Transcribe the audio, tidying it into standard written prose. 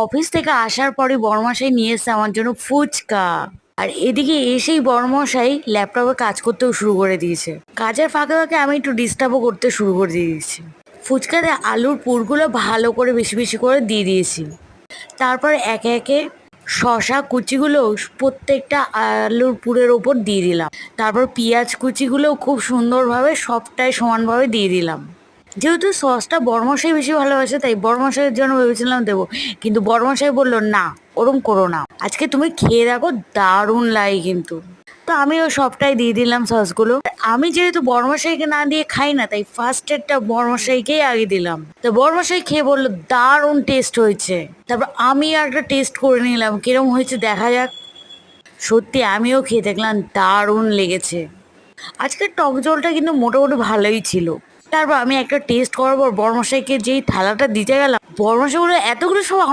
Office থেকে আসার পরে বড়মশাই নিয়ে এসেছে আমার জন্য ফুচকা। আর এদিকে এসেই বড়মশাই ল্যাপটপে কাজ করতেও শুরু করে দিয়েছে। কাজের ফাঁকে ফাঁকে আমি একটু ডিস্টার্বও করতে শুরু করে দিয়েছি। ফুচকাতে আলুর পুরগুলো ভালো করে বেশি বেশি করে দিয়ে দিয়েছি। তারপর একে একে শশা কুচিগুলো প্রত্যেকটা আলুর পুরের ওপর দিয়ে দিলাম। তারপর পেঁয়াজ কুচিগুলোও খুব সুন্দরভাবে সবটাই সমানভাবে দিয়ে দিলাম। যেহেতু সসটা বড়মশাই বেশি ভালোবাসে তাই বড়মশাইয়ের জন্য ভেবেছিলাম দেবো, কিন্তু বড়মশাই বললো না, ওরম করো না, আজকে তুমি খেয়ে দেখো, দারুণ লাগে কিন্তু। তো আমিও সবটাই দিয়ে দিলাম সসগুলো। আমি যেহেতু বড়মশাইকে না দিয়ে খাই না তাই ফার্স্ট এডটা বড়মশাইকেই আগে দিলাম। তো বড়মশাই খেয়ে বললো দারুণ টেস্ট হয়েছে। তারপর আমি একটা টেস্ট করে নিলাম কিরম হয়েছে দেখা যাক। সত্যি আমিও খেয়ে দেখলাম দারুণ লেগেছে। আজকের টক জলটা কিন্তু মোটামুটি ভালোই ছিল। তারপর আমি একটা টেস্ট করার পর বড়মশাইকে যেই থালাটা দিতে গেলাম, বড়মশাই বললো এতগুলো সব আমার